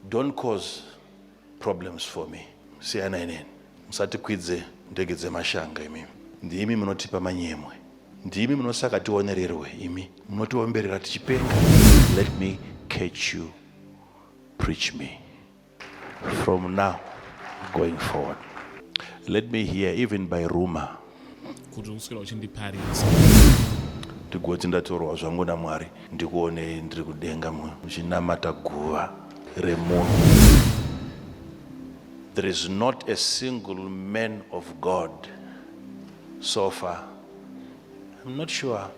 don't cause problems for me. Siyana inene. Musati kwidze ndege dzemashanga imi. Ndimi munotipa manyemwe. Ndimi munosaka tionererwe imi. Munotiomberera tichipenga. Let me catch you. Preach me. From now going forward. Let me hear even by rumor. Tigoti ndatorwa zvangu naMwari ndikuone ndiri kudenga muchinamata guva remunhu. There is not a single man of God so far. I'm not sure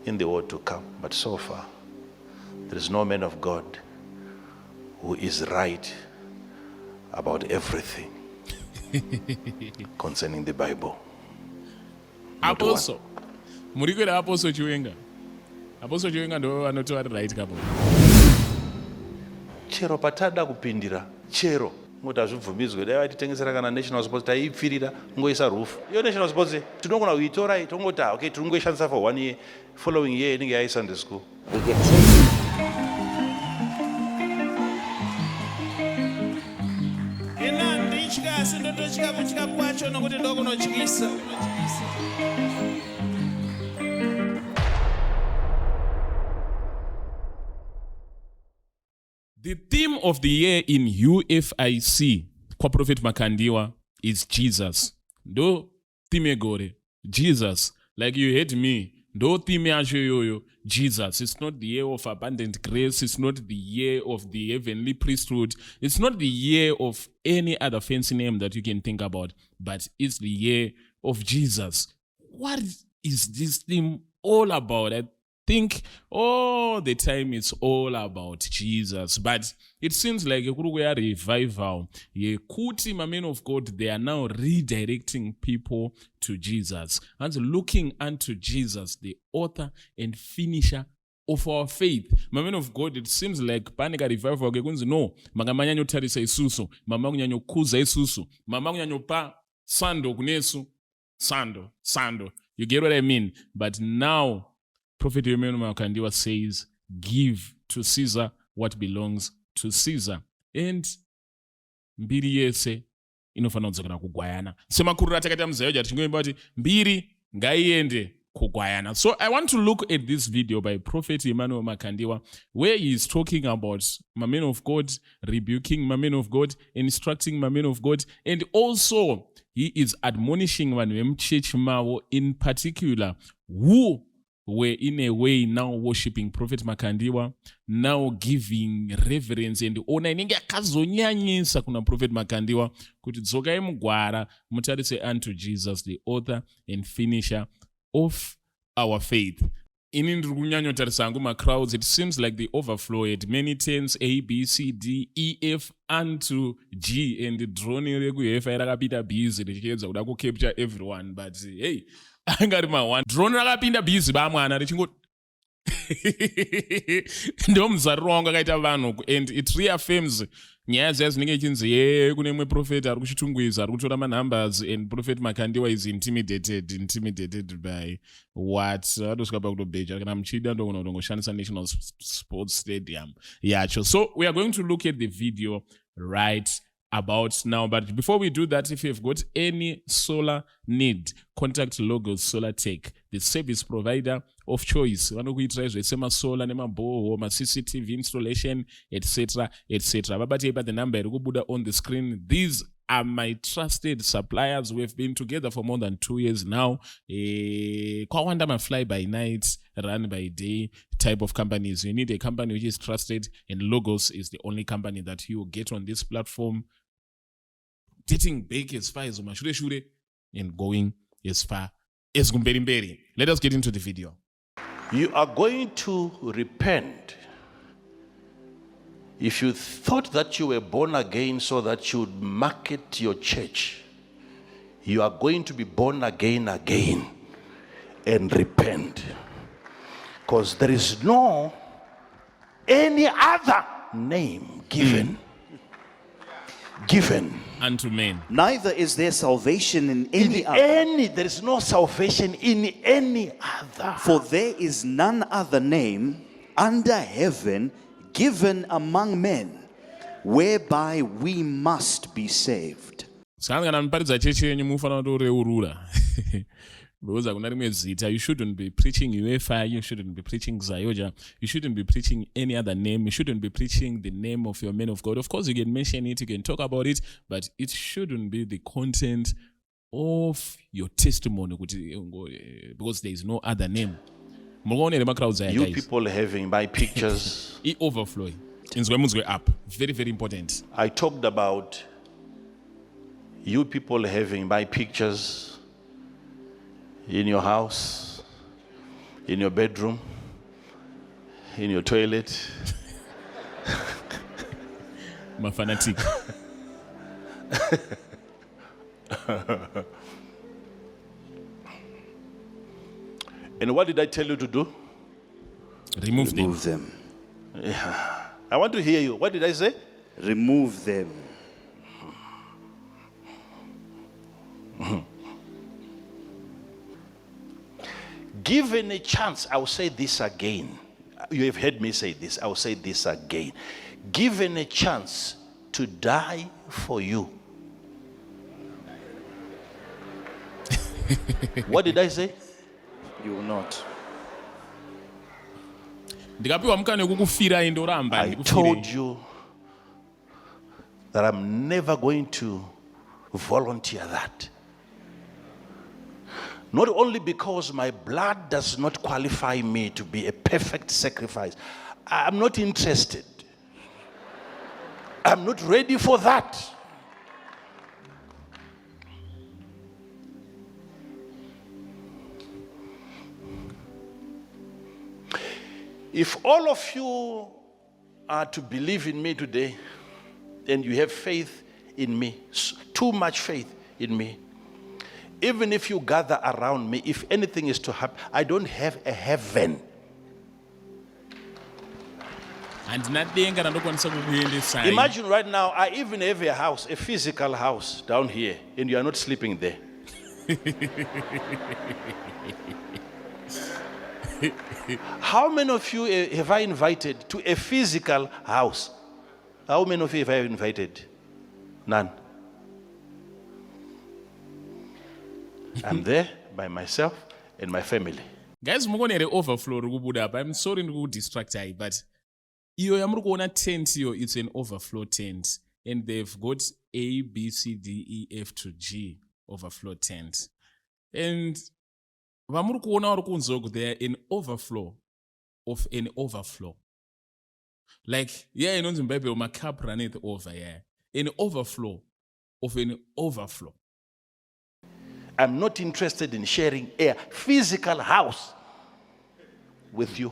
in the world to come, but so far there is no man of God who is right about everything concerning the Bible. Apostle murikwera Apostle Chiwenga. Apostle Chiwenga ndo anotora right couple. Chero patada kupindira chero ngoti azvibvumidzwe dai vatitengesera kana national sports taipfirira ngoisa roof. Iyo national sports tinongona kuitora tongoti okay tinongoishandisa for 1 year, following year inenge yaisa Sunday school. The theme of the year in UFIC kwa Prophet Makandiwa is Jesus. Do theme gore Jesus, like you hate me. Do theme yacho yoyo Jesus. It's not the year of abundant grace. It's not the year of the heavenly priesthood. It's not the year of any other fancy name that you can think about. But it's the year of Jesus. What is this theme all about? I think all the time it's all about Jesus. But it seems like a revival. Kuti, my men of God, they are now redirecting people to Jesus and looking unto Jesus, the author and finisher of our faith. My men of God, it seems like panika revival no magamanya tarisa isusu mama kunyanyo kuza isusu mama kunyanyo pa sando kunesu sando. You get what I mean? But now Prophet Makandiwa says, give to Caesar what belongs to Caesar. And mbiri yese inofana kudzokera kugwayana. Semakurura takati mzayoja tingoimba kuti mbiri ngaiende kugwayana. So I want to look at this video by Prophet Emmanuel Makandiwa, where he is talking about my men of God, rebuking my men of God, instructing my men of God, and also he is admonishing Manuel Church Mao in particular, who were in a way now worshiping Prophet Makandiwa, now giving reverence and honor inenge akazonyanyisa kuna Prophet Makandiwa kuti dzokai mugwara mutarise unto Jesus, the author and finisher of our faith. Ini ndiri kunyanyotarisa angu macrowds, it seems like the overflow at many tens, A, B, C, D, E, F unto G, and the drone rekuhefa rakapita busy richiedza kuda kucapture everyone, but hey, angari ma1 drone rakapinda busy bamwana richingoti ndo muzariro wangu akaita vanhu, and it reaffirms nyaya dzaya dzinenge ichinzi kune mwe prophet ari kuchitungwiza ari kutora manumbers, and Prophet Makandiwa is intimidated by what adosvika pakutobheja kana muchida ndogona kutongoshandisa national sports stadium yacho. So we are going to look at the video right about now, but before we do that, if you've got any solar need, contact Logos Solar Tech, the service provider of choice. Vanokuitira zvesema solar nemaboho, CCTV installation, etc. Babati the number irikubuda on the screen. These are my trusted suppliers. We've been together for more than 2 years now. Kwawanda ma fly by night, run by day type of companies. You need a company which is trusted, and Logos is the only company that you get on this platform, dating big as far as Umashure and going as far as Gumberimberi. Let us get into the video. You are going to repent. If you thought that you were born again so that you would market your church, you are going to be born again and repent. Because there is no any other name given unto men. Neither is there salvation in any other. There is no salvation in any other. For there is none other name under heaven given among men whereby we must be saved. Saka kana muparidza chechi yenyu mufanira kutoreurura. Because you shouldn't be preaching UEFI, you shouldn't be preaching Zayoja, you shouldn't be preaching any other name, you shouldn't be preaching the name of your man of God. Of course, you can mention it, you can talk about it, but it shouldn't be the content of your testimony, because there is no other name. You people having my pictures. It overflowing. Up. Very, very important. I talked about you people having my pictures in your house, in your bedroom, in your toilet. My fanatic. And what did I tell you to do? Remove them. Yeah. I want to hear you. What did I say? Remove them. Given a chance, I will say this again. You have heard me say this. I will say this again. Given a chance to die for you. What did I say? You will not. I told you that I'm never going to volunteer that. Not only because my blood does not qualify me to be a perfect sacrifice. I'm not interested. I'm not ready for that. If all of you are to believe in me today, and you have faith in me, too much faith in me, even if you gather around me, if anything is to happen, I don't have a heaven. Imagine right now, I even have a house, a physical house down here, and you are not sleeping there. How many of you have I invited to a physical house? How many of you have I invited? None. I'm there by myself and my family. Guys, mugonere overflow rukubuda up. I'm sorry to distract you, but iyo yamurikuona tent iyo, it's an overflow tent, and they've got A, B, C, D, E, F to G overflow tent, and vamurikuona varikunzoku, they're an overflow of an overflow. Like, yeah, in the Bible, my cup runneth over, yeah. An overflow of an overflow. I'm not interested in sharing a physical house with you.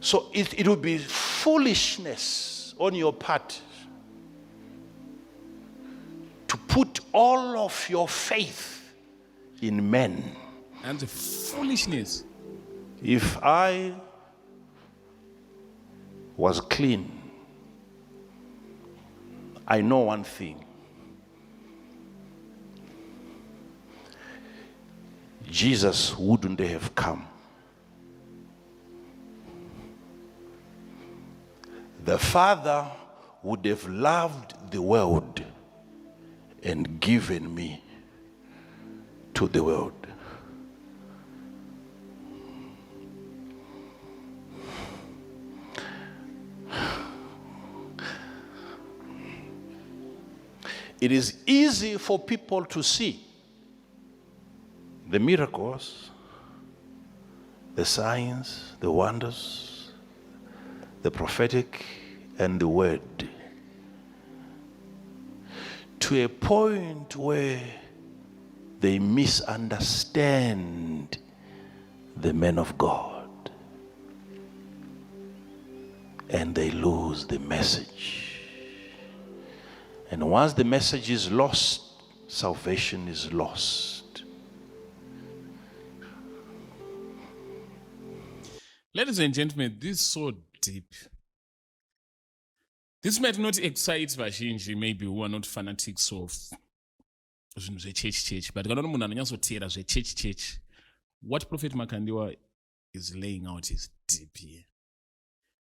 So it would be foolishness on your part to put all of your faith in men. And the foolishness. If I was clean, I know one thing. Jesus wouldn't have come. The Father would have loved the world and given me to the world. It is easy for people to see the miracles, the signs, the wonders, the prophetic, and the word, to a point where they misunderstand the men of God and they lose the message. And once the message is lost, salvation is lost. Ladies and gentlemen, this is so deep. This might not excite vazhinji, maybe who are not fanatics of zvinhu zvechurch, but kana munhu anonyatsotera zvechurch, what Prophet Makandiwa is laying out is deep here.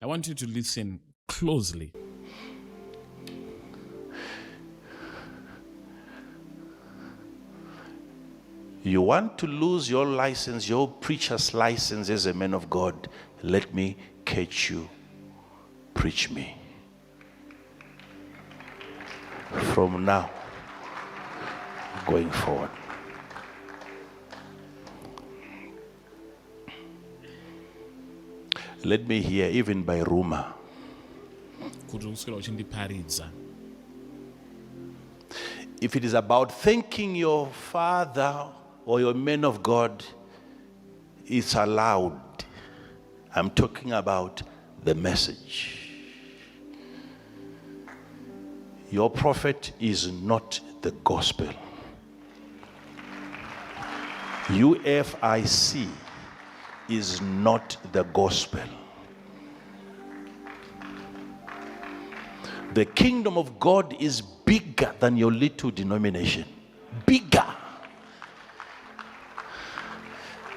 I want you to listen closely. You want to lose your license, your preacher's license as a man of God? Let me catch you. Preach me. From now, going forward. Let me hear, even by rumor. If it is about thanking your father or your man of God, it's allowed. I'm talking about the message. Your prophet is not the gospel. UFIC is not the gospel. The kingdom of God is bigger than your little denomination. Bigger.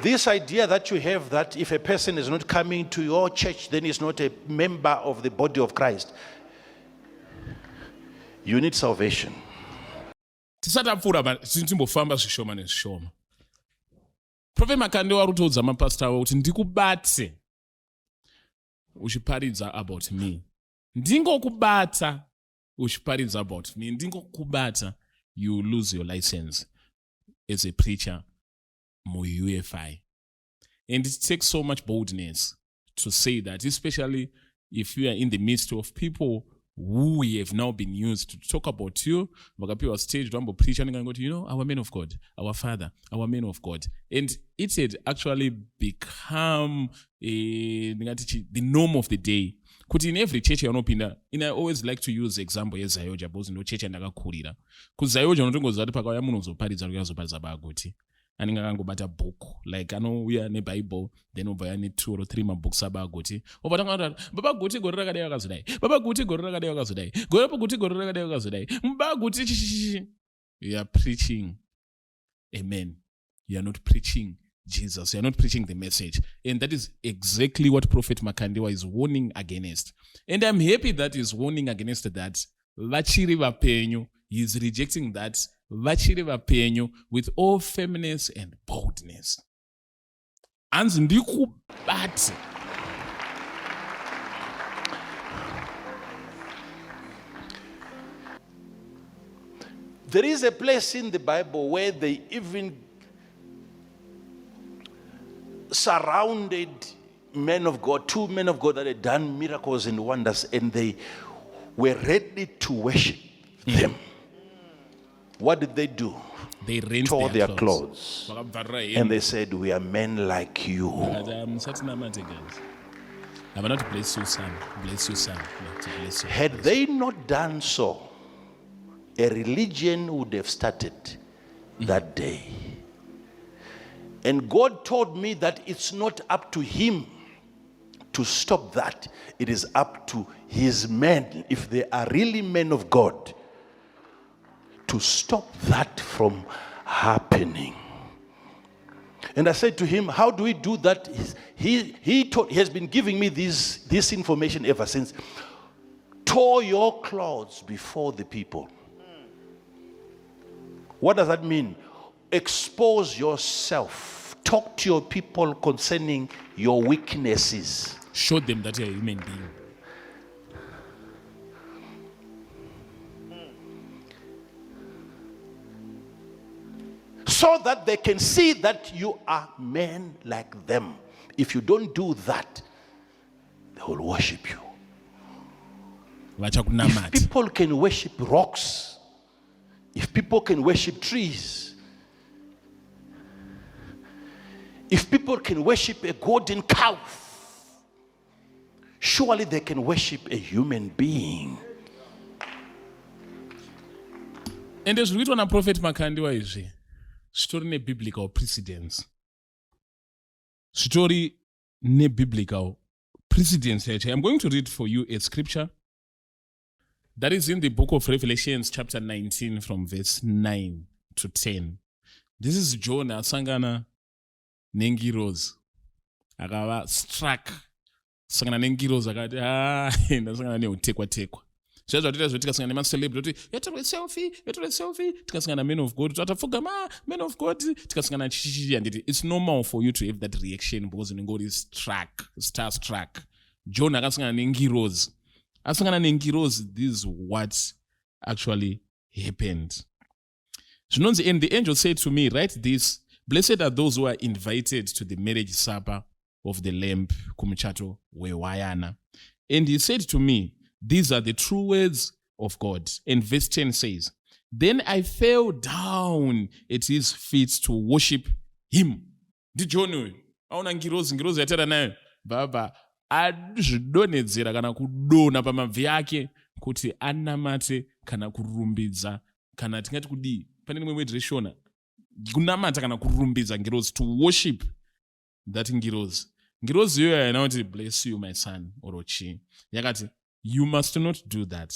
This idea that you have that if a person is not coming to your church, then he's not a member of the body of Christ. You need salvation. Prophet Makandiwa arikutaudza mapastor awo kuti ndikubate uchiparidza about me. Ndingokubata uchiparidza about me. Ndingokubata, you lose your license as a preacher mu UFI. And it takes so much boldness to say that, especially if you are in the midst of people who have now been used to talk about you. Vakapiwa stage rambo preacher and go to, you know, our men of God, our father, our men of God. And it had actually become the norm of the day. Kuti in every church yanopinda, and I always like to use the example yes Zayoja bozi no church ndakakurira. Ku Zayoja unotongoza kuti pakauya munhu uzoparidza ukazoparidza baguti. Aninga kangobata book, like I know we are in the Bible, then over any 2 or 3 books about Guti. Over Baba Guti Goraka de Gazadai, Baba Guti Goraka de Gazadai, Gorapa Guti Goraka de Gazadai, Mbaguti. You are preaching. Amen. You are not preaching Jesus. You are not preaching the message. And that is exactly what Prophet Makandiwa is warning against. And I'm happy that he's warning against that. Vachiri vapenyu. He is rejecting that. Vachiri vapenyu with all firmness and boldness. Anzi ndikubati. There is a place in the Bible where they even surrounded men of God, 2 men of God that had done miracles and wonders, and they were ready to worship them. What did they do? They rent tore their clothes. And they said, we are men like you. I'm not bless you, son. Bless you, son. Bless you. Had they not done so, a religion would have started that day. And God told me that it's not up to him to stop that. It is up to his men, if they are really men of God, to stop that from happening. And I said to him, how do we do that? He has been giving me this information ever since. Tore your clothes before the people. What does that mean? Expose yourself. Talk to your people concerning your weaknesses. Show them that you're a human being. So that they can see that you are men like them. If you don't do that, they will worship you. If people can worship rocks, if people can worship trees, if people can worship a golden calf, surely they can worship a human being. And as we read on a Prophet Makandiwa SPEAKS, story ne biblical precedence. Story ne biblical precedence. I'm going to read for you a scripture that is in the book of Revelations chapter 19 from verse 9 to 10. This is Jonah Sangana Nengi Rose. akava struck sangana nengiros akati ndasangana neutekwa-tekwa. Zvazvo zvatiita zvo tikasangana nemacelebrity yatorwe selfie, tikasangana men of God, atapfugama men of God, tikasangana handiti it's normal for you to have that reaction because unenge uri starstruck. John akasangana nengiros. Asangana nengiros, this is what actually happened. Zvinonzi, and the angel said to me, write this, blessed are those who are invited to the marriage supper of the Lamb, kumuchato wewayana. And he said to me, these are the true words of God. And verse 10 says, then I fell down at his feet to worship him. Ndijon auna ngirozi yatera nayo baba azvidonhedzera kana kudona pamabvi ake kuti anamate kana kurumbidza kana tingati kudii pane imwe wedireshona kunamata kana kurumbidza ngirozi, to worship that ngirozi. Ngirozi iyoyo haina kuti bless you my son or chi, yakati you must not do that.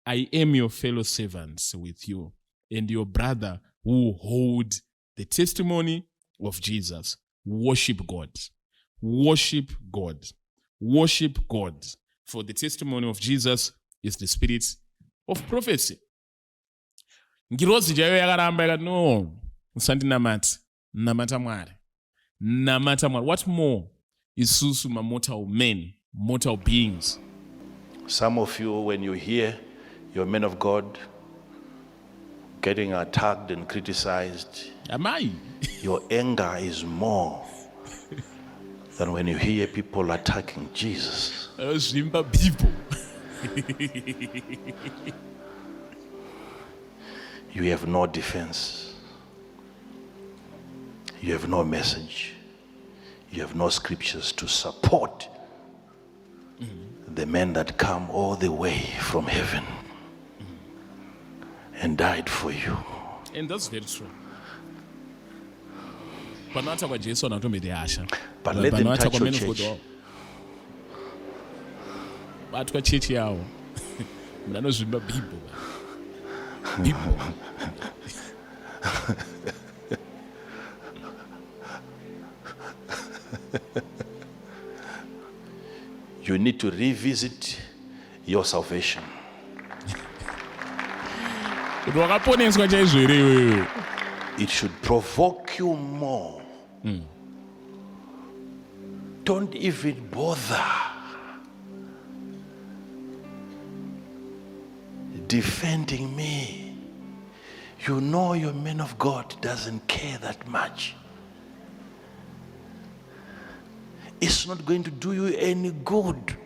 I am your fellow servant with you and your brother who hold the testimony of Jesus. Worship God. Worship God. Worship God. For the testimony of Jesus is the spirit of prophecy. Ngirozi jayo yakaramba yakati no, usandinamata, namata Mwari. Namata Mwari. What more is isusu mortal men, mortal beings? Some of you, when you hear your men of God getting attacked and criticized, Am I? your anger is more than when you hear people attacking Jesus. People. You have no defense. You have no message. You have no scriptures to support the men that come all the way from heaven and died for you. And that's very true. Panata kwa Jesu anatombe asha. But let them touch your church. But kwa church yao. Mnanozvimba people. People. You need to revisit your salvation. It should provoke you more. Don't even bother defending me. You know your man of God doesn't care that much. It's not going to do you any good.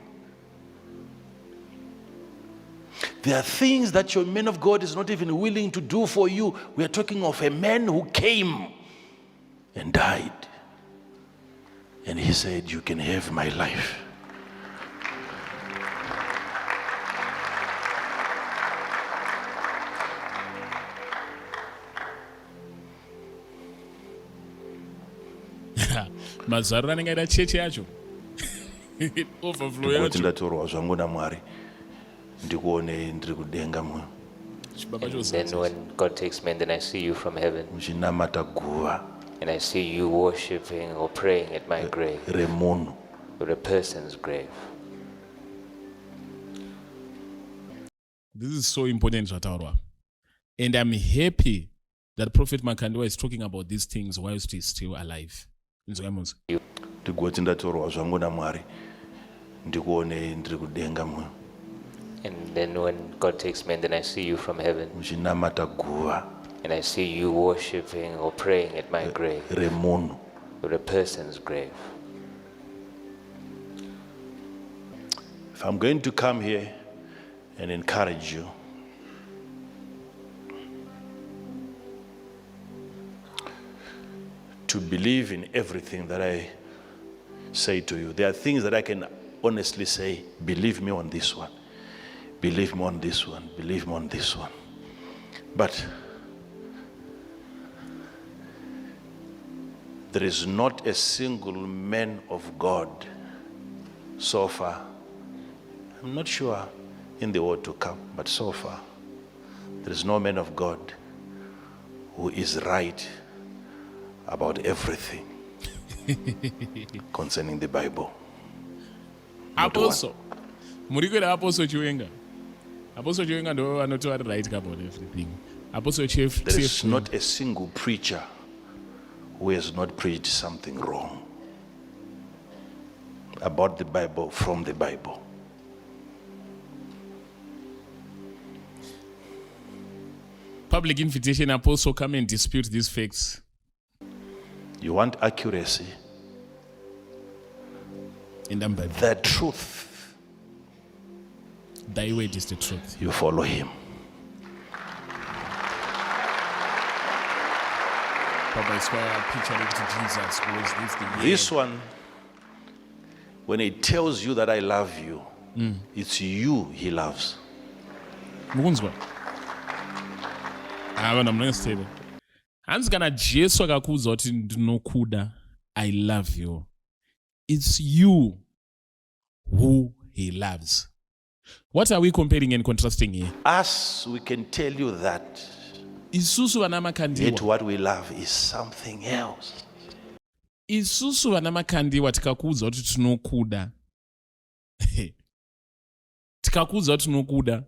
There are things that your man of God is not even willing to do for you. We are talking of a man who came and died. And he said, you can have my life. Mazarura ningaita cheche yacho. Overflow yacho. Ndatorwa zvangu naMwari ndikuone ndiri kudenga mwe. Then when God takes me, and then I see you from heaven, Uchinamata guva and I see you worshiping or praying at my grave, remunhu. or a person's grave. This is so important, Zvataurwa. And I'm happy that Prophet Makandiwa is talking about these things whilst he's still alive. Ndigoti ndatorwa zvangu naMwari ndikuone ndiri kudenga mwe. And then when God takes me, and then I see you from heaven, Uchinamata guva and I see you worshiping or praying at my grave, remunhu. or a person's grave. If I'm going to come here and encourage you, to believe in everything that I say to you, there are things that I can honestly say, believe me on this one, believe me on this one, believe me on this one. But there is not a single man of God so far. I'm not sure in the world to come, but so far, there is no man of God who is right about everything. concerning the Bible. Not one. Apostle. Murikwera Apostle Chiwenga. Apostle Chiwenga ndo anotaura right about everything. Apostle Chief. There is not a single preacher who has not preached something wrong about the Bible from the Bible. Public invitation, Apostle, come and dispute these facts. You want accuracy? In the Bible. The truth. Thy word is the truth. You follow him. Papa is why I picture it to Jesus, who is this This one, when he tells you that I love you, it's you he loves. Mukunzwa. Vanhu munosteva. Hanzi kana Jesu akakuudza kuti ndinokuda, I love you. It's you who he loves. What are we comparing and contrasting here? Us, we can tell you that. Isusu vana Yet makandiwa. what we love is something else. Isusu vana makandiwa tikakuudza kuti tinokuda. Tikakuudza kuti tinokuda.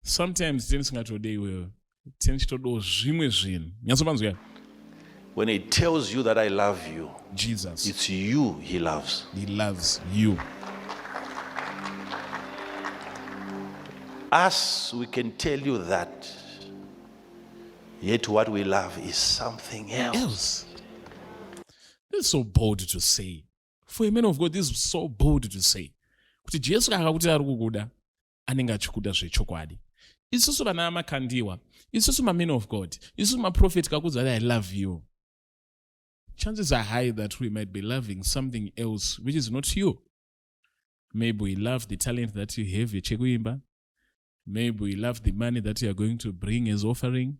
Sometimes tisingatode iwewe. Tichitodawo zvimwe zvinhu. Nyatsopanzwa. When he tells you that I love you, Jesus. it's you he loves. He loves you. Us, we can tell you that. Yet what we love is something else. This is so bold to say. For a man of God, this is so bold to say. Kuti Jesu akakuti ari kukuda, anenge achikuda zvechokwadi. Isusu vana makandiwa, isusu men of God, isusu maprofeti kakuudza that I love you. Chances are high that we might be loving something else which is not you. Maybe we love the talent that you have, yechekuimba. Maybe we love the money that you are going to bring as offering.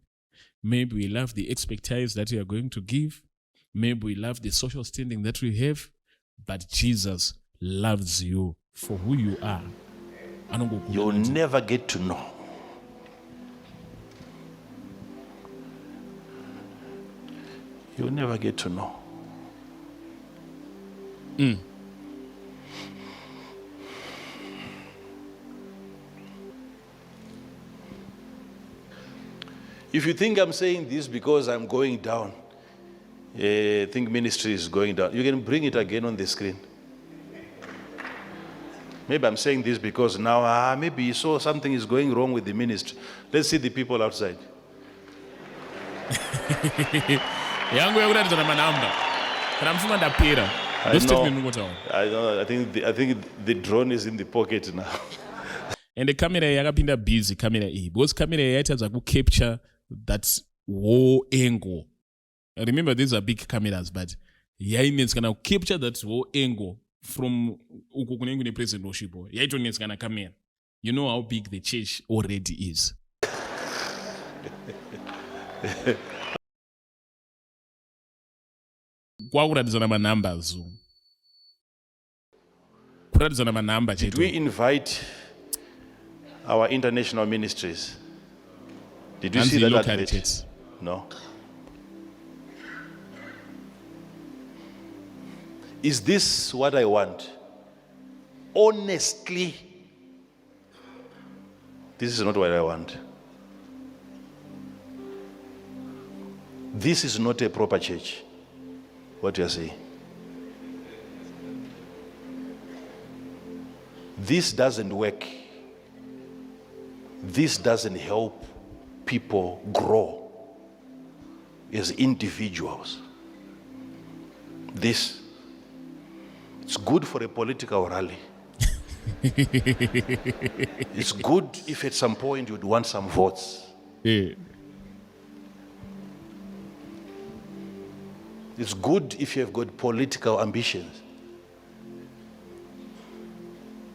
Maybe we love the expertise that you are going to give. Maybe we love the social standing that we have. But Jesus loves you for who you are. You'll never get to know. You'll never get to know. If you think I'm saying this because I'm going down, I think ministry is going down, you can bring it again on the screen. Maybe I'm saying this because now, maybe you saw something is going wrong with the ministry. Let's see the people outside. Yangu yakuratidza namanhamba. Kana mfuma ndapera. I know. I think the drone is in the pocket now. And the camera yakapinda busy camera iyi. Because camera yaitadza kucapture that whole angle. Remember, these are big cameras, but yainetskana capture that whole angle from uko kunenge kune present worship. Yaitonetskana camera. You know how big the church already is. Kwakuratidzana manumbers. Kuratidzana manumber Did chetu. we invite our international ministries? Did you see that advert? No. Is this what I want? Honestly, this is not what I want. This is not a proper church. What you are saying? This doesn't work. This doesn't help people grow as individuals. It's good for a political rally. It's good if at some point you'd want some votes. Yeah. It's good if you have got political ambitions.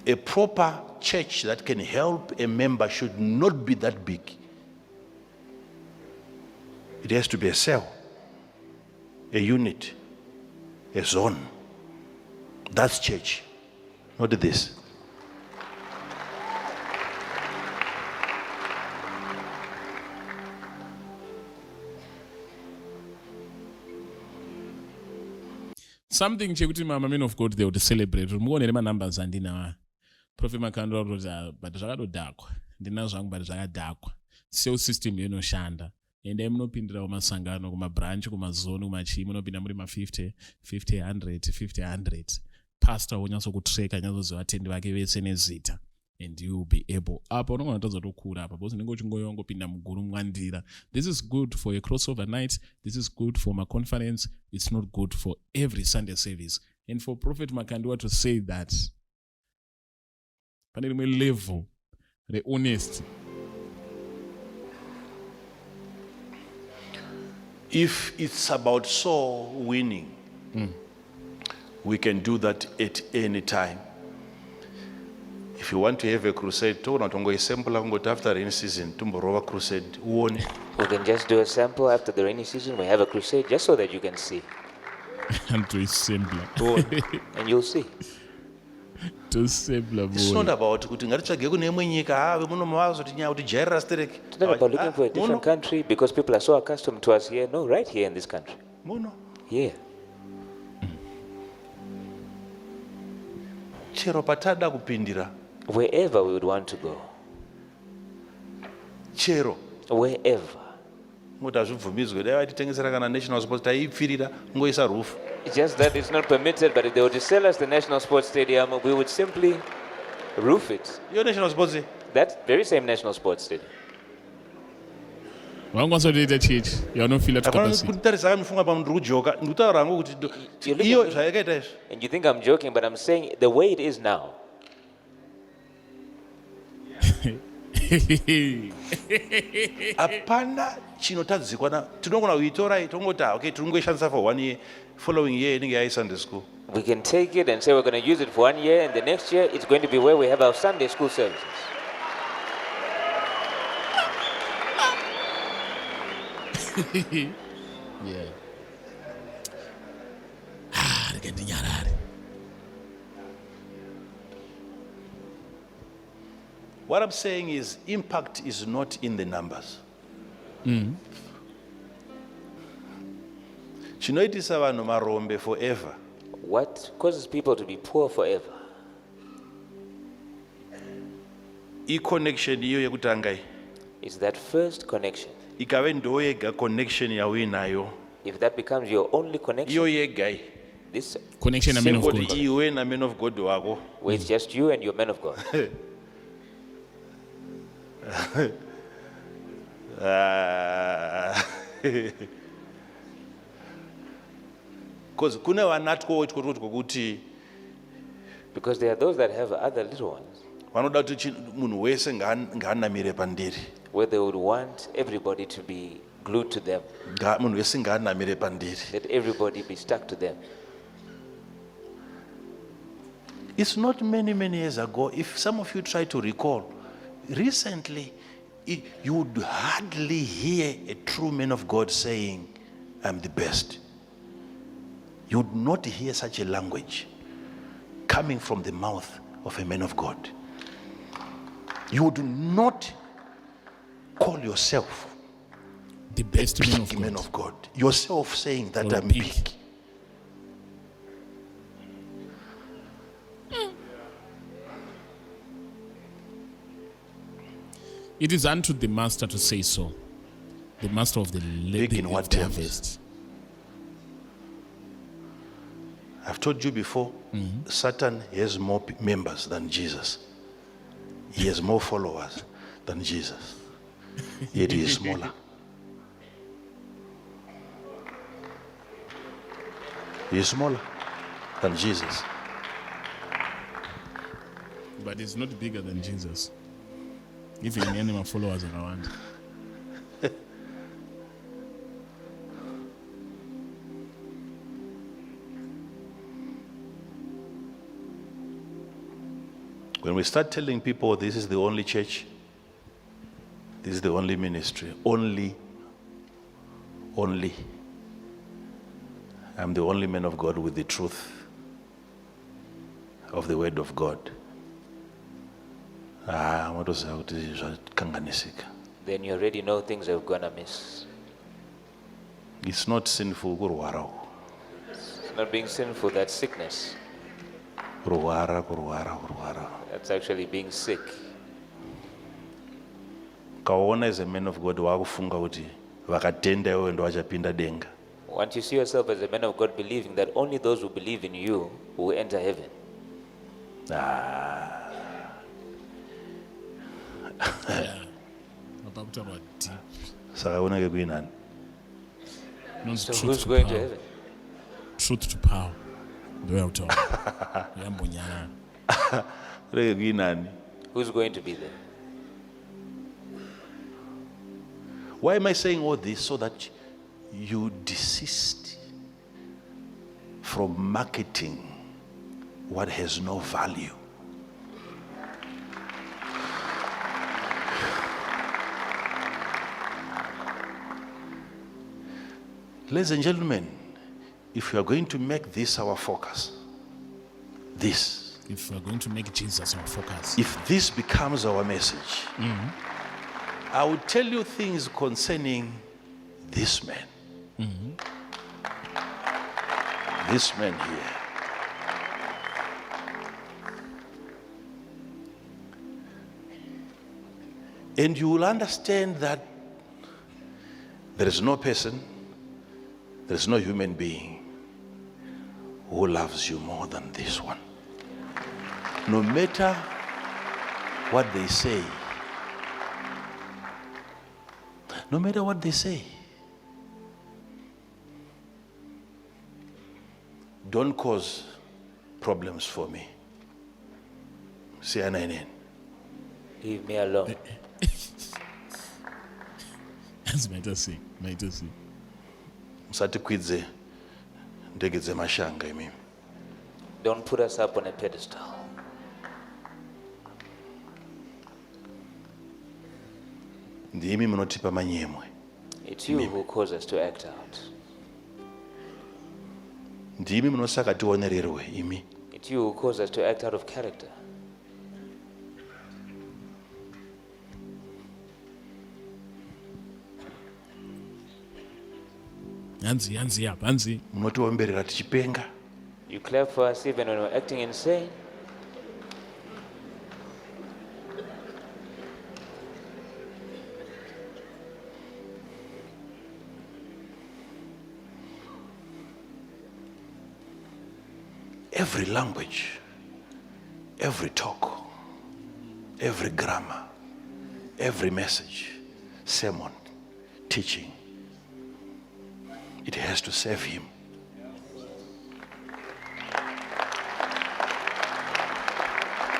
A proper church that can help a member should not be that big. It has to be a cell, a unit, a zone. That's church, not this. something chekuti men of God they would celebrate. Muone ma numbers andina. Prophet Makandiwa wrote but zvakadodhakwa. Ndina zvangu but zvakadhakwa. Cell system inoshanda. Ende munopindira kumasangano kumabranch kumazone kumachii munopinda muri ma50 50 100 50 100. Pastor wonyatsokutreka nyatsoziva vatendi vake vese nezita. And you will be able. Apa unongona tozotokura apa because ningo chingopinda muguru mwandira. This is good for a crossover night. This is good for my conference. It's not good for every Sunday service. And for Prophet Makandiwa to say that pane rimwe level the honesty. If it's about soul winning, we can do that at any time. If you want to have a crusade, after rainy season, crusade. We can just do a sample after the rainy season. We have a crusade just so that you can see. And to assembly. And you'll see. To assembly. It's not about It's not about looking for a different country because people are so accustomed to us here. No, right here in this country. Here. Wherever we would want to go. Wherever. It's just that it's not permitted, but if they were to sell us the National Sports Stadium, we would simply roof it. Your National Sports? That very same National Sports Stadium. You're not feeling capacity. And you think I'm joking, but I'm saying the way it is now. Apana chinotadzikwana tinogona kuitora tongota okay tingoishandisa for 1 year following year inenge yai Sunday school. We can take it and say we're going to use it for 1 year and the next year it's going to be where we have our Sunday school services. Yeah. What I'm saying is impact is not in the numbers. Chinoitisa vanhu marombe forever. What causes people to be poor forever? I-connection iyo yekutanga iyi. Is that first connection. Ikave ndo yega connection yauinayo. If that becomes your only connection. Iyo yega iyi. This connection na men of God. Iwe na men of God wako. Where it's just you and your men of God. Because kuna vanatwo kuti because there are those that have other little ones. Vanoda kuti munhu wese ngaanamire pandiri. Where they would want everybody to be glued to them. Munhu wese ngaanamire pandiri. Let everybody be stuck to them. It's not many years ago. If some of you try to recall, recently, you would hardly hear a true man of God saying, I'm the best. You would not hear such a language coming from the mouth of a man of God. You would not call yourself the best man of God. Yourself saying that I'm big. It is unto the master to say so. The master of the harvest. I've told you before, Satan has more members than Jesus. He has more followers than Jesus. Yet he is smaller. He is smaller than Jesus. But he's not bigger than Jesus. Even any of followers around. When we start telling people this is the only church, this is the only ministry, only, I'm the only man of God with the truth of the word of God. Then you already know things are gonna miss. It's not sinful. It's not being sinful, that's sickness. Kurwara. That's actually being sick. Kaona as a man of God wakufunga kuti vakatenda iwe ndo vachapinda denga. Once you see yourself as a man of God believing that only those who believe in you will enter heaven. About deep. Saka unake kuinani. So who's going to heaven? Truth to power. The way I talk. Yambonyana. Unake kuinani. Who's going to be there? Why am I saying all this? So that you desist from marketing what has no value. Ladies and gentlemen, if we are going to make this our focus, if we're going to make Jesus our focus, if this becomes our message, I will tell you things concerning this man. This man here. And you will understand that there is no person, there is no human being who loves you more than this one. No matter what they say, no matter what they say, don't cause problems for me. Say amen. Leave me alone. as might say. Musatikwidze ndege dzemashanga imimi. Don't put us up on a pedestal. Ndimi munotipa manyemwe. It's you who cause us to act out. Ndimi munosaka tionererwe imi. It's you who cause us to act out of character. Hanzi. Munotiomberera tichipenga. You clap for us even when we're acting insane. Every language, every talk, every grammar, every message, sermon, teaching, it has to serve him.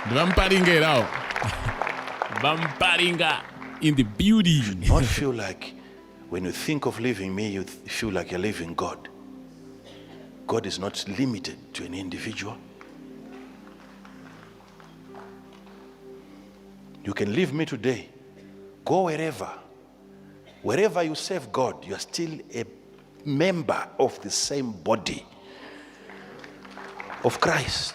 Vamparinga in the building. Not feel like when you think of leaving me, you feel like you're leaving God. God is not limited to an individual. You can leave me today. Go wherever. Wherever you serve God, you are still a member of the same body of Christ.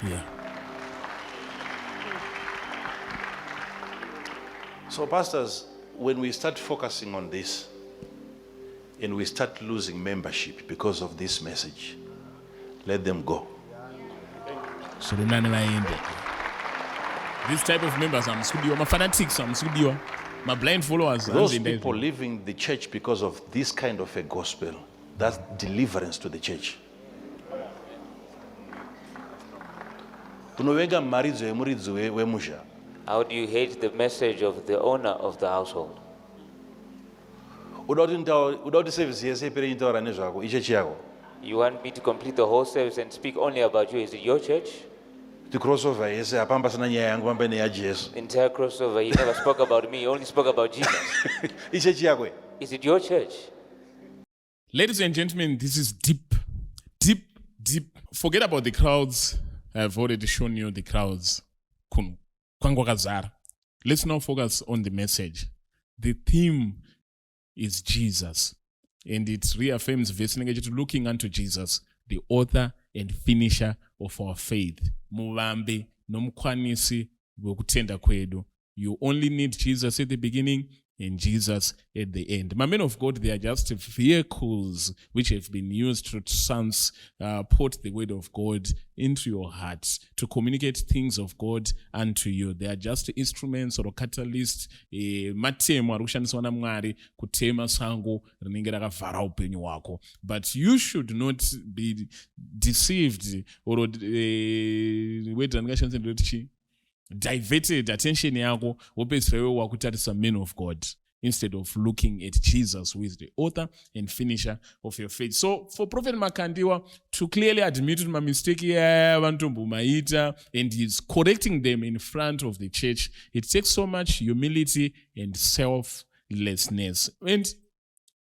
Yeah. So pastors, when we start focusing on this and we start losing membership because of this message, let them go. So the this type of members, I'm studio, my fanatics, I'm studio, my blind followers. Those people leaving the church because of this kind of a gospel, that's deliverance to the church. How do you hate the message of the owner of the household? You want me to complete the whole service and speak only about you? Is it your church? The crossover, Entire crossover, you never spoke about me, you only spoke about Jesus. Is it your church? Ladies and gentlemen, this is deep. Forget about the crowds. I've already shown you the crowds. Let's now focus on the message. The theme is Jesus. And it reaffirms verse looking unto Jesus, the author and finisher of our faith. Muvambi nomkwanisi wekutenda kwedu. You only need Jesus at the beginning and Jesus at the end. My men of God, they are just vehicles which have been used to transport the word of God into your heart, to communicate things of God unto you. They are just instruments or catalysts, matemo arikushandiswa naMwari kutema sango rinenge rakavhara upenyu hwako. But you should not be deceived or diverted attention yako wopedzisira iwe wakutarisa men of God instead of looking at Jesus, who is the author and finisher of your faith. So for Prophet Makandiwa to clearly admit my mistake and he's correcting them in front of the church, it takes so much humility and selflessness. And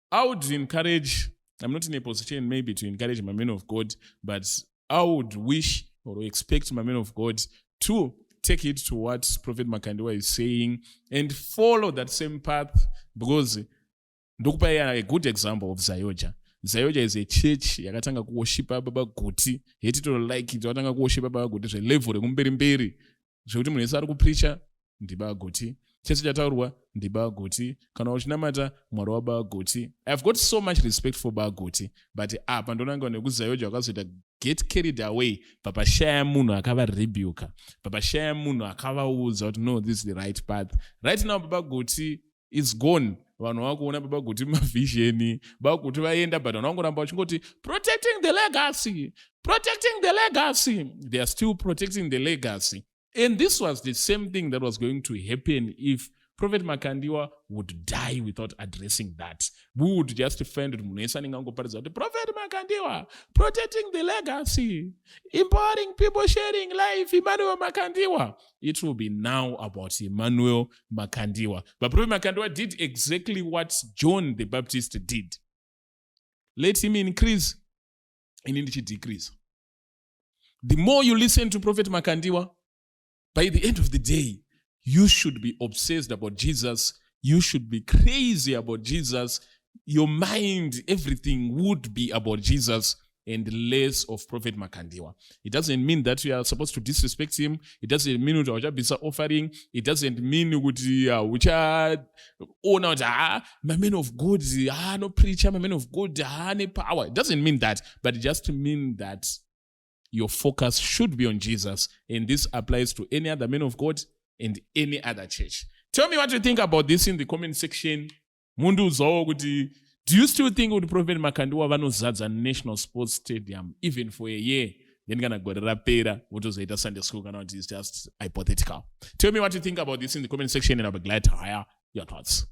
I would encourage, I'm not in a position maybe to encourage my men of God, but I would wish or expect my men of God to take it to what Prophet Makandiwa is saying and follow that same path, because ndokupa a good example of Zayoja. Zayoja is a church yakatanga kuwoshipa baba guti, hetito like it yakatanga kuwoshipa baba guti zve level rekumberi mberi zvekuti munhu wese ari kupreacha ndibaba guti, chese chataurwa ndibaba guti, kana uchinamata mwari wababa guti. I've got so much respect for baba guti, but apa ndonanga nekuzayoja wakazoita get carried away, papashaya munhu akavarebuka, papashaya munhu akavaudza kuti no, this is the right path. Right now baba guti is gone. Vanhu vakuona baba guti mavhizheni, baba guti vaenda, but vanhu vangoramba vachingoti protecting the legacy, protecting the legacy. They are still protecting the legacy. And this was the same thing that was going to happen if Prophet Makandiwa would die without addressing that. We would just find Prophet Makandiwa protecting the legacy, empowering people, sharing life, Emmanuel Makandiwa. It will be now about Emmanuel Makandiwa. But Prophet Makandiwa did exactly what John the Baptist did. Let him increase and he decrease. The more you listen to Prophet Makandiwa, by the end of the day, you should be obsessed about Jesus. You should be crazy about Jesus. Your mind, everything would be about Jesus and less of Prophet Makandiwa. It doesn't mean that you are supposed to disrespect him. It doesn't mean that you are offering. It doesn't mean which are my man of God, no preacher, my man of God, no power. It doesn't mean that, but it just means that your focus should be on Jesus. And this applies to any other man of God and any other church. Tell me what you think about this in the comment section. Mundu do you still think with Prophet Makandiwa vanozadza National Sports Stadium even for a year? Then gonna go rapera, what was it Sunday school? It's just hypothetical. Tell me what you think about this in the comment section and I'll be glad to hear your thoughts.